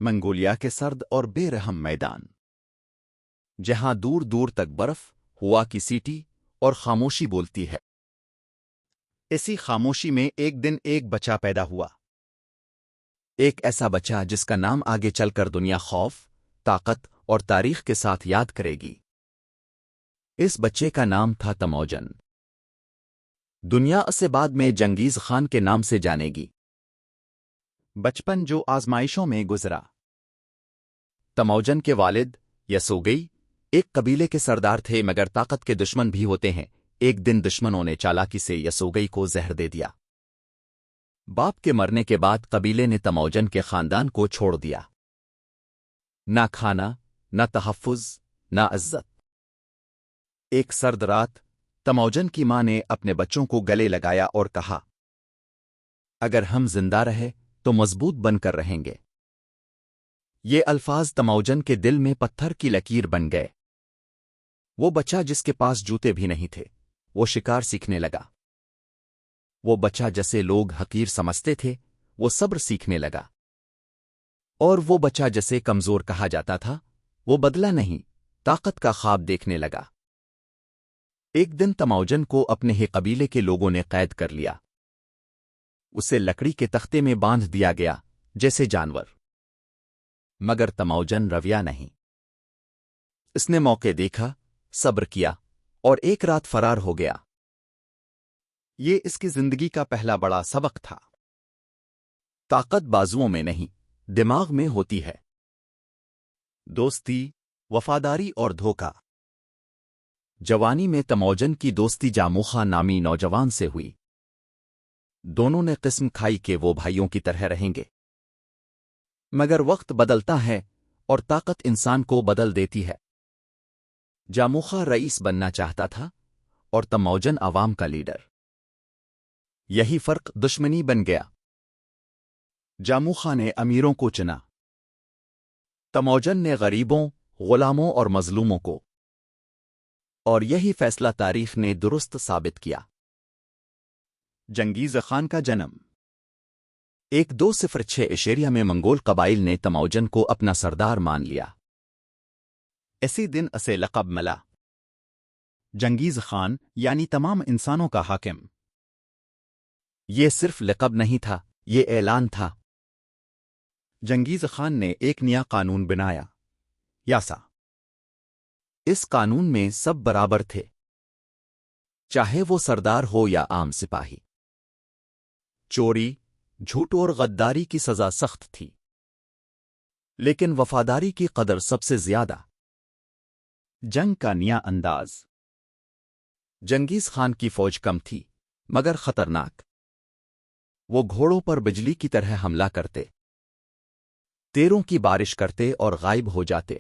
منگولیا کے سرد اور بے رحم میدان، جہاں دور دور تک برف ہوا کی سیٹی اور خاموشی بولتی ہے۔ اسی خاموشی میں ایک دن ایک بچہ پیدا ہوا، ایک ایسا بچہ جس کا نام آگے چل کر دنیا خوف، طاقت اور تاریخ کے ساتھ یاد کرے گی۔ اس بچے کا نام تھا تموجن۔ دنیا اسے بعد میں جنگیز خان کے نام سے جانے گی۔ بچپن جو آزمائشوں میں گزرا۔ تموجن کے والد یسوگئی ایک قبیلے کے سردار تھے، مگر طاقت کے دشمن بھی ہوتے ہیں۔ ایک دن دشمنوں نے چالاکی سے یسوگئی کو زہر دے دیا۔ باپ کے مرنے کے بعد قبیلے نے تموجن کے خاندان کو چھوڑ دیا۔ نہ کھانا، نہ تحفظ، نہ عزت۔ ایک سرد رات تموجن کی ماں نے اپنے بچوں کو گلے لگایا اور کہا، اگر ہم زندہ رہے تو مضبوط بن کر رہیں گے۔ یہ الفاظ تموجن کے دل میں پتھر کی لکیر بن گئے۔ وہ بچہ جس کے پاس جوتے بھی نہیں تھے، وہ شکار سیکھنے لگا۔ وہ بچہ جسے لوگ حقیر سمجھتے تھے، وہ صبر سیکھنے لگا۔ اور وہ بچہ جسے کمزور کہا جاتا تھا، وہ بدلہ نہیں، طاقت کا خواب دیکھنے لگا۔ ایک دن تموجن کو اپنے ہی قبیلے کے لوگوں نے قید کر لیا۔ اسے لکڑی کے تختے میں باندھ دیا گیا جیسے جانور۔ مگر تموجن رویا نہیں۔ اس نے موقع دیکھا، صبر کیا اور ایک رات فرار ہو گیا۔ یہ اس کی زندگی کا پہلا بڑا سبق تھا۔ طاقت بازوؤں میں نہیں، دماغ میں ہوتی ہے۔ دوستی، وفاداری اور دھوکہ۔ جوانی میں تموجن کی دوستی جاموخا نامی نوجوان سے ہوئی۔ دونوں نے قسم کھائی کہ وہ بھائیوں کی طرح رہیں گے۔ مگر وقت بدلتا ہے اور طاقت انسان کو بدل دیتی ہے۔ جاموخا رئیس بننا چاہتا تھا اور تموجن عوام کا لیڈر۔ یہی فرق دشمنی بن گیا۔ جاموخا نے امیروں کو چنا، تموجن نے غریبوں، غلاموں اور مظلوموں کو۔ اور یہی فیصلہ تاریخ نے درست ثابت کیا۔ جنگیز خان کا جنم 1206 عیسوی میں منگول قبائل نے تموجن کو اپنا سردار مان لیا۔ اسی دن اسے لقب ملا، جنگیز خان، یعنی تمام انسانوں کا حاکم۔ یہ صرف لقب نہیں تھا، یہ اعلان تھا۔ جنگیز خان نے ایک نیا قانون بنایا، یاسا۔ اس قانون میں سب برابر تھے، چاہے وہ سردار ہو یا عام سپاہی۔ چوری، جھوٹ اور غداری کی سزا سخت تھی، لیکن وفاداری کی قدر سب سے زیادہ۔ جنگ کا نیا انداز۔ جنگیز خان کی فوج کم تھی مگر خطرناک۔ وہ گھوڑوں پر بجلی کی طرح حملہ کرتے، تیروں کی بارش کرتے اور غائب ہو جاتے۔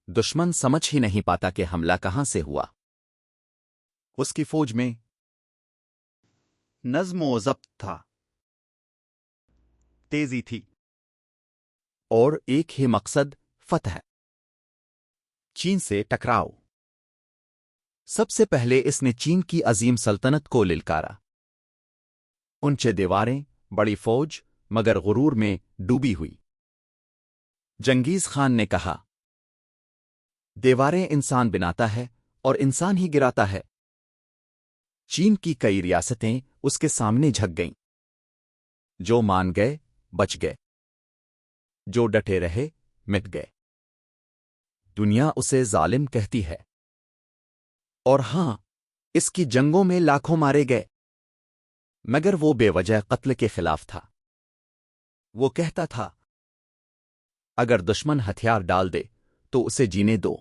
دشمن سمجھ ہی نہیں پاتا کہ حملہ کہاں سے ہوا۔ اس کی فوج میں نظم و ضبط تھا، تیزی تھی، اور ایک ہی مقصد، فتح۔ چین سے ٹکراؤ۔ سب سے پہلے اس نے چین کی عظیم سلطنت کو للکارا۔ اونچے دیواریں، بڑی فوج، مگر غرور میں ڈوبی ہوئی۔ جنگیز خان نے کہا، دیواریں انسان بناتا ہے اور انسان ہی گراتا ہے۔ چین کی کئی ریاستیں اس کے سامنے جھک گئیں۔ جو مان گئے بچ گئے، جو ڈٹے رہے مٹ گئے۔ دنیا اسے ظالم کہتی ہے، اور ہاں، اس کی جنگوں میں لاکھوں مارے گئے، مگر وہ بے وجہ قتل کے خلاف تھا۔ وہ کہتا تھا، اگر دشمن ہتھیار ڈال دے تو اسے جینے دو۔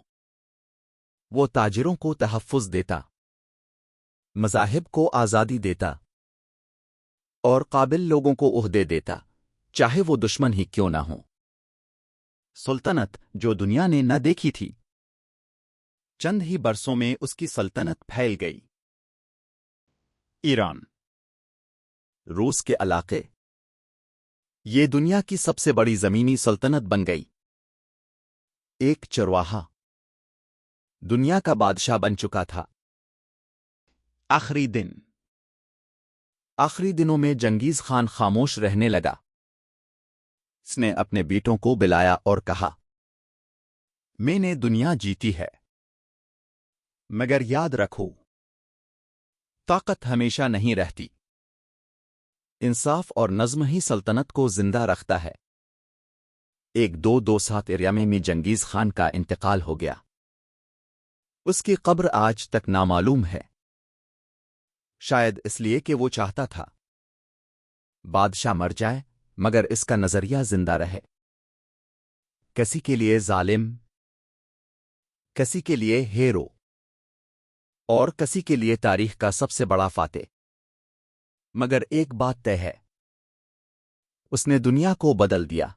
وہ تاجروں کو تحفظ دیتا، مذاہب کو آزادی دیتا، اور قابل لوگوں کو عہدے دیتا، چاہے وہ دشمن ہی کیوں نہ ہوں۔ سلطنت جو دنیا نے نہ دیکھی تھی، چند ہی برسوں میں اس کی سلطنت پھیل گئی۔ ایران، روس کے علاقے، یہ دنیا کی سب سے بڑی زمینی سلطنت بن گئی۔ ایک چرواہا دنیا کا بادشاہ بن چکا تھا۔ آخری دن۔ آخری دنوں میں جنگیز خان خاموش رہنے لگا۔ اس نے اپنے بیٹوں کو بلایا اور کہا، میں نے دنیا جیتی ہے، مگر یاد رکھو، طاقت ہمیشہ نہیں رہتی، انصاف اور نظم ہی سلطنت کو زندہ رکھتا ہے۔ 1227 عیسوی میں جنگیز خان کا انتقال ہو گیا۔ اس کی قبر آج تک نامعلوم ہے، شاید اس لیے کہ وہ چاہتا تھا بادشاہ مر جائے مگر اس کا نظریہ زندہ رہے۔ کسی کے لیے ظالم، کسی کے لیے ہیرو، اور کسی کے لیے تاریخ کا سب سے بڑا فاتح۔ مگر ایک بات طے ہے، اس نے دنیا کو بدل دیا۔